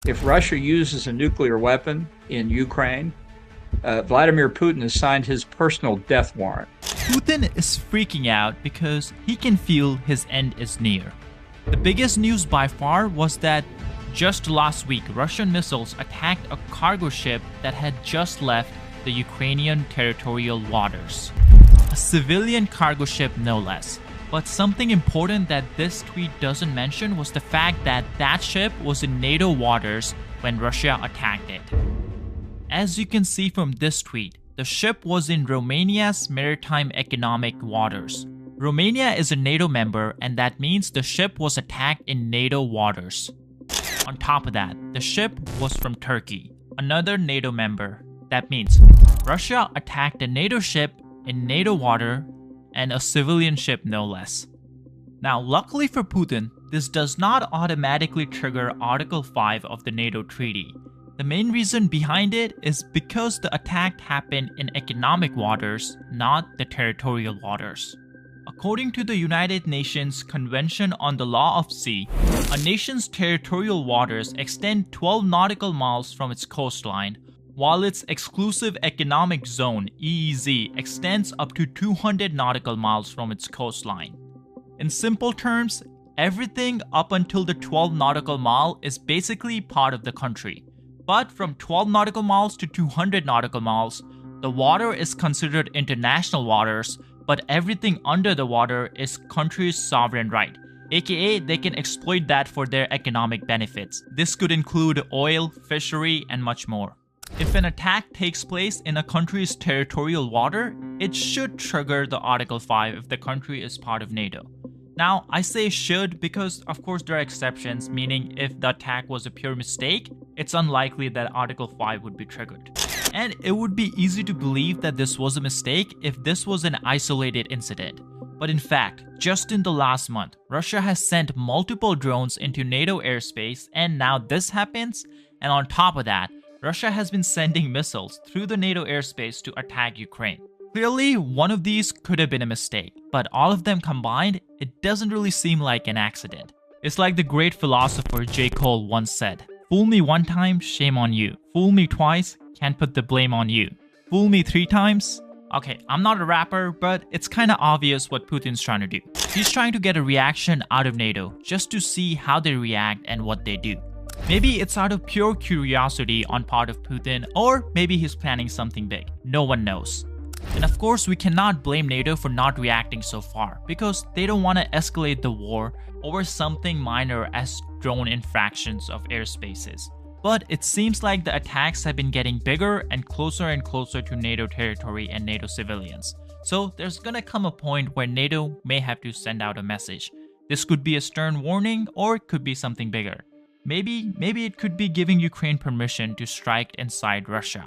If Russia uses a nuclear weapon in Ukraine, Vladimir Putin has signed his personal death warrant. Putin is freaking out because he can feel his end is near. The biggest news by far was that just last week, Russian missiles attacked a cargo ship that had just left the Ukrainian territorial waters. A civilian cargo ship, no less. But something important that this tweet doesn't mention was the fact that that ship was in NATO waters when Russia attacked it. As you can see from this tweet, the ship was in Romania's maritime economic waters. Romania is a NATO member, and that means the ship was attacked in NATO waters. On top of that, the ship was from Turkey, another NATO member. That means Russia attacked a NATO ship in NATO water and a civilian ship no less. Now, luckily for Putin, this does not automatically trigger Article 5 of the NATO treaty. The main reason behind it is because the attack happened in economic waters, not the territorial waters. According to the United Nations Convention on the Law of Sea, a nation's territorial waters extend 12 nautical miles from its coastline, while its exclusive economic zone (EEZ) extends up to 200 nautical miles from its coastline. In simple terms, everything up until the 12 nautical mile is basically part of the country. But from 12 nautical miles to 200 nautical miles, the water is considered international waters, but everything under the water is country's sovereign right, aka they can exploit that for their economic benefits. This could include oil, fishery, and much more. If an attack takes place in a country's territorial water, it should trigger the Article 5 if the country is part of NATO. Now, I say should because of course there are exceptions, meaning if the attack was a pure mistake, it's unlikely that Article 5 would be triggered. And it would be easy to believe that this was a mistake if this was an isolated incident. But in fact, just in the last month, Russia has sent multiple drones into NATO airspace, and now this happens, and on top of that, Russia has been sending missiles through the NATO airspace to attack Ukraine. Clearly, one of these could have been a mistake, but all of them combined, it doesn't really seem like an accident. It's like the great philosopher J. Cole once said, "Fool me one time, shame on you. Fool me twice, can't put the blame on you. Fool me 3 times?" Okay, I'm not a rapper, but it's kinda obvious what Putin's trying to do. He's trying to get a reaction out of NATO just to see how they react and what they do. Maybe it's out of pure curiosity on part of Putin, or maybe he's planning something big. No one knows. And of course, we cannot blame NATO for not reacting so far, because they don't want to escalate the war over something minor as drone infractions of airspaces. But it seems like the attacks have been getting bigger and closer to NATO territory and NATO civilians. So there's gonna come a point where NATO may have to send out a message. This could be a stern warning, or it could be something bigger. Maybe it could be giving Ukraine permission to strike inside Russia.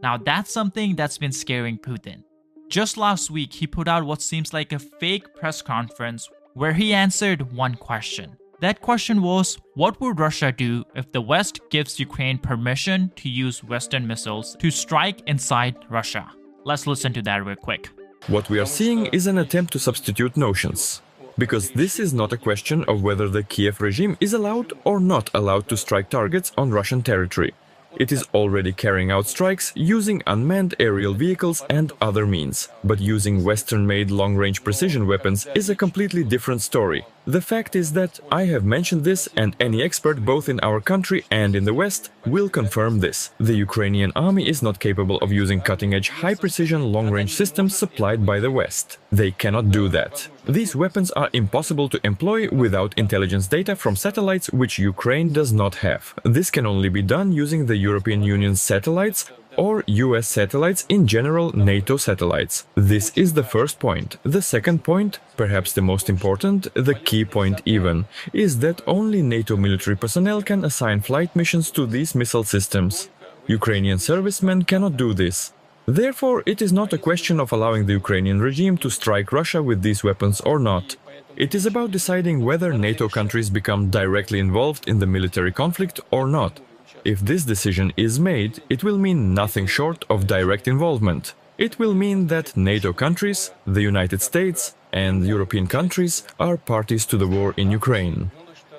Now that's something that's been scaring Putin. Just last week, he put out what seems like a fake press conference where he answered one question. That question was, what would Russia do if the West gives Ukraine permission to use Western missiles to strike inside Russia? Let's listen to that real quick. What we are seeing is an attempt to substitute notions. Because this is not a question of whether the Kiev regime is allowed or not allowed to strike targets on Russian territory. It is already carrying out strikes using unmanned aerial vehicles and other means. But using Western-made long-range precision weapons is a completely different story. The fact is that I have mentioned this, and any expert both in our country and in the West will confirm this. The Ukrainian army is not capable of using cutting-edge high-precision long-range systems supplied by the West. They cannot do that. These weapons are impossible to employ without intelligence data from satellites which Ukraine does not have. This can only be done using the European Union's satellites or US satellites, in general NATO satellites. This is the first point. The second point, perhaps the most important, the key point even, is that only NATO military personnel can assign flight missions to these missile systems. Ukrainian servicemen cannot do this. Therefore, it is not a question of allowing the Ukrainian regime to strike Russia with these weapons or not. It is about deciding whether NATO countries become directly involved in the military conflict or not. If this decision is made, it will mean nothing short of direct involvement. It will mean that NATO countries, the United States and European countries are parties to the war in Ukraine.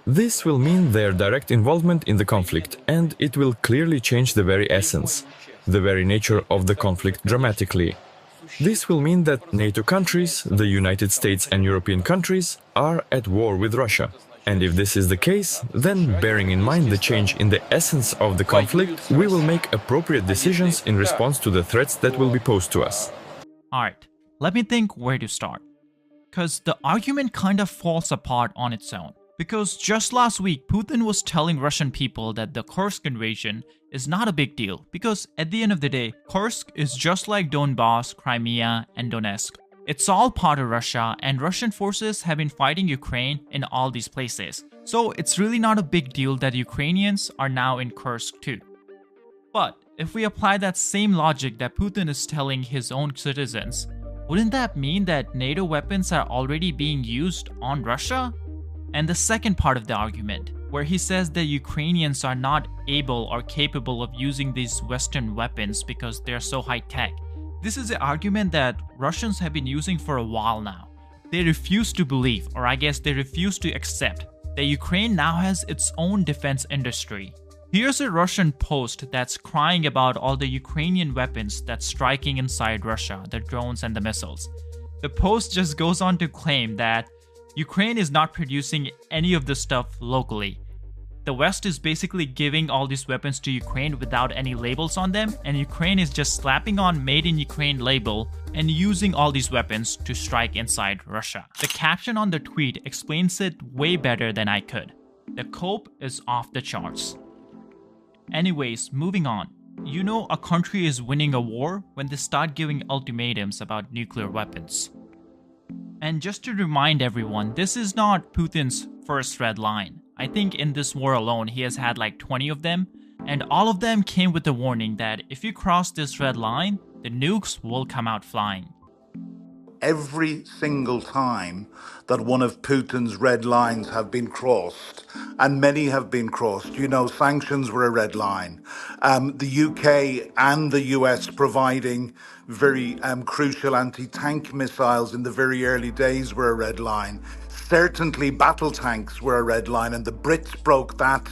This will mean their direct involvement in the conflict, and it will clearly change the very essence, the very nature of the conflict dramatically. This will mean that NATO countries, the United States and European countries, are at war with Russia. And if this is the case, then bearing in mind the change in the essence of the conflict, we will make appropriate decisions in response to the threats that will be posed to us. Alright, let me think where to start. Because the argument kind of falls apart on its own. Because just last week, Putin was telling Russian people that the Kursk invasion is not a big deal. Because at the end of the day, Kursk is just like Donbass, Crimea, and Donetsk. It's all part of Russia, and Russian forces have been fighting Ukraine in all these places. So it's really not a big deal that Ukrainians are now in Kursk too. But if we apply that same logic that Putin is telling his own citizens, wouldn't that mean that NATO weapons are already being used on Russia? And the second part of the argument, where he says that Ukrainians are not able or capable of using these Western weapons because they're so high-tech. This is an argument that Russians have been using for a while now. They refuse to believe, or I guess they refuse to accept, that Ukraine now has its own defense industry. Here's a Russian post that's crying about all the Ukrainian weapons that's striking inside Russia, the drones and the missiles. The post just goes on to claim that Ukraine is not producing any of this stuff locally. The West is basically giving all these weapons to Ukraine without any labels on them, and Ukraine is just slapping on Made in Ukraine label and using all these weapons to strike inside Russia. The caption on the tweet explains it way better than I could. The cope is off the charts. Anyways, moving on. You know a country is winning a war when they start giving ultimatums about nuclear weapons. And just to remind everyone, this is not Putin's first red line. I think in this war alone, he has had like 20 of them, and all of them came with the warning that if you cross this red line, the nukes will come out flying. Every single time that one of Putin's red lines have been crossed, and many have been crossed, you know, sanctions were a red line. The UK and the US providing very crucial anti-tank missiles in the very early days were a red line. Certainly battle tanks were a red line, and the Brits broke that.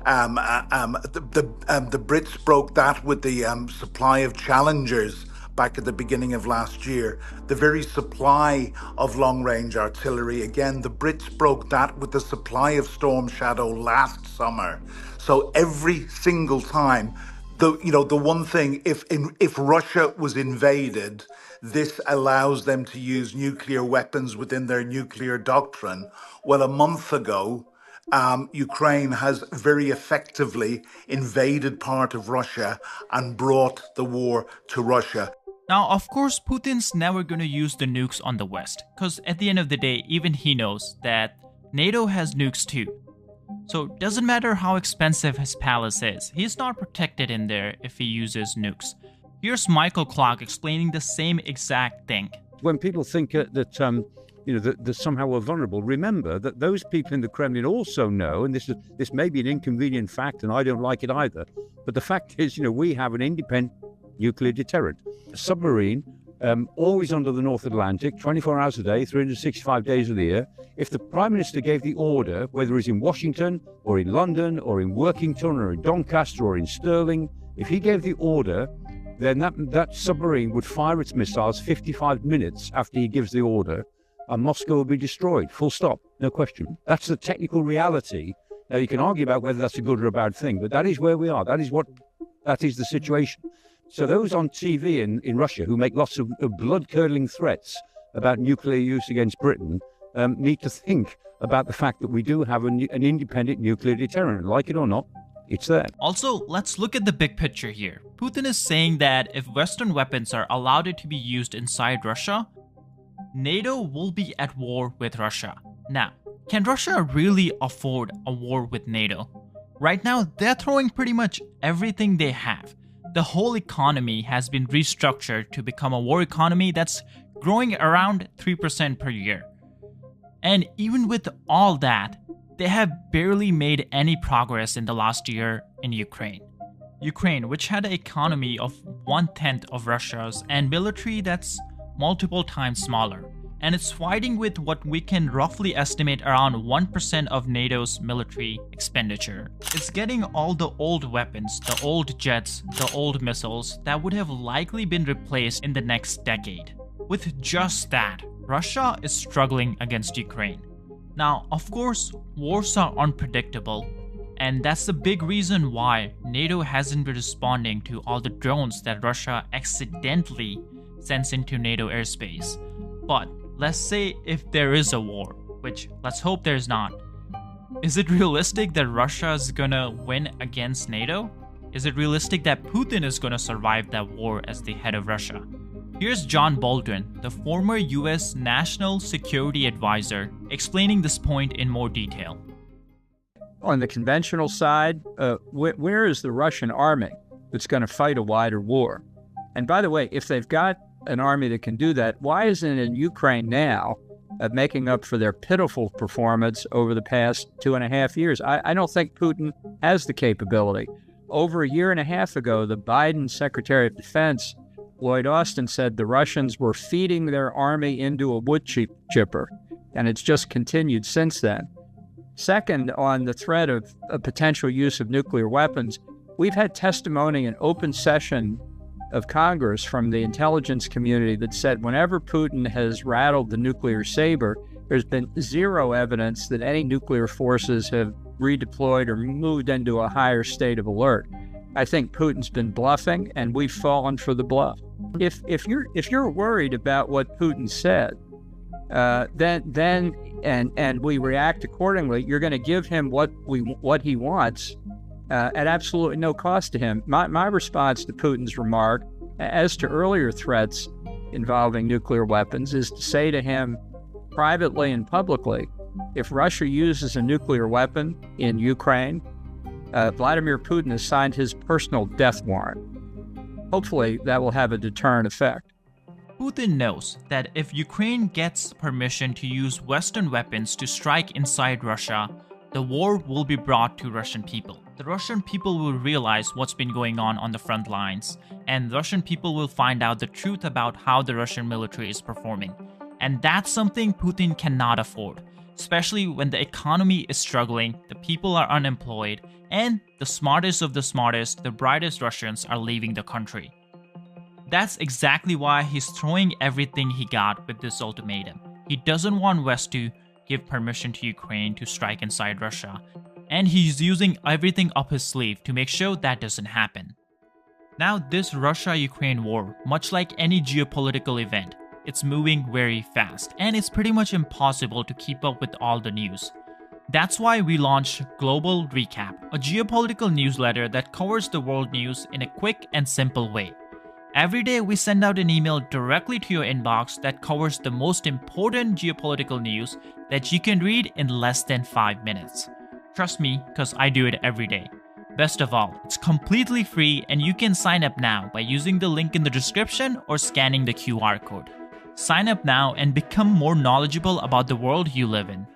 The Brits broke that with the supply of Challengers back at the beginning of last year. The very supply of long-range artillery, again, the Brits broke that with the supply of Storm Shadow last summer. So every single time, the one thing, if Russia was invaded, this allows them to use nuclear weapons within their nuclear doctrine. Well, a month ago, Ukraine has very effectively invaded part of Russia and brought the war to Russia. Now, of course, Putin's never going to use the nukes on the West, because at the end of the day, even he knows that NATO has nukes too. So it doesn't matter how expensive his palace is, he's not protected in there if he uses nukes. Here's Michael Clark explaining the same exact thing. When people think that that somehow we're vulnerable, remember that those people in the Kremlin also know, and this may be an inconvenient fact, and I don't like it either, but the fact is, we have an independent nuclear deterrent. A submarine, always under the North Atlantic, 24 hours a day, 365 days of the year. If the Prime Minister gave the order, whether it's in Washington or in London or in Workington or in Doncaster or in Stirling, if he gave the order, then that submarine would fire its missiles 55 minutes after he gives the order, and Moscow will be destroyed, full stop, no question. That's the technical reality. Now, you can argue about whether that's a good or a bad thing, but that is where we are. That is the situation. So those on TV in Russia who make lots of blood-curdling threats about nuclear use against Britain need to think about the fact that we do have an independent nuclear deterrent. Like it or not, it's there. Also, let's look at the big picture here. Putin is saying that if Western weapons are allowed to be used inside Russia, NATO will be at war with Russia. Now, can Russia really afford a war with NATO? Right now, they're throwing pretty much everything they have. The whole economy has been restructured to become a war economy that's growing around 3% per year. And even with all that, they have barely made any progress in the last year in Ukraine. Ukraine, which had an economy of 1/10 of Russia's and military that's multiple times smaller. and it's fighting with what we can roughly estimate around 1% of NATO's military expenditure. It's getting all the old weapons, the old jets, the old missiles that would have likely been replaced in the next decade. With just that, Russia is struggling against Ukraine. Now, of course, wars are unpredictable, and that's the big reason why NATO hasn't been responding to all the drones that Russia accidentally sends into NATO airspace. But let's say if there is a war, which let's hope there's not, is it realistic that Russia is gonna win against NATO? Is it realistic that Putin is gonna survive that war as the head of Russia? Here's John Bolton, the former US National Security Advisor, explaining this point in more detail. On the conventional side, where is the Russian army that's going to fight a wider war? And by the way, if they've got an army that can do that, why isn't it in Ukraine now, making up for their pitiful performance over the past 2.5 years? I don't think Putin has the capability. Over a year and a half ago, the Biden Secretary of Defense, Lloyd Austin, said the Russians were feeding their army into a wood chipper, and it's just continued since then. Second, on the threat of a potential use of nuclear weapons, we've had testimony in open session of Congress from the intelligence community that said whenever Putin has rattled the nuclear saber, there's been zero evidence that any nuclear forces have redeployed or moved into a higher state of alert. I think Putin's been bluffing, and we've fallen for the bluff. If you're worried about what Putin said, then we react accordingly, you're going to give him what he wants at absolutely no cost to him. My response to Putin's remark, as to earlier threats involving nuclear weapons, is to say to him privately and publicly, if Russia uses a nuclear weapon in Ukraine, Vladimir Putin has signed his personal death warrant. Hopefully that will have a deterrent effect. Putin knows that if Ukraine gets permission to use Western weapons to strike inside Russia, the war will be brought to Russian people. The Russian people will realize what's been going on the front lines, and Russian people will find out the truth about how the Russian military is performing. And that's something Putin cannot afford, especially when the economy is struggling, the people are unemployed, and the smartest of the smartest, the brightest Russians are leaving the country. That's exactly why he's throwing everything he got with this ultimatum. He doesn't want West to give permission to Ukraine to strike inside Russia, and he's using everything up his sleeve to make sure that doesn't happen. Now, this Russia-Ukraine war, much like any geopolitical event, it's moving very fast, and it's pretty much impossible to keep up with all the news. That's why we launched Global Recap, a geopolitical newsletter that covers the world news in a quick and simple way. Every day we send out an email directly to your inbox that covers the most important geopolitical news that you can read in less than 5 minutes. Trust me, because I do it every day. Best of all, it's completely free and you can sign up now by using the link in the description or scanning the QR code. Sign up now and become more knowledgeable about the world you live in.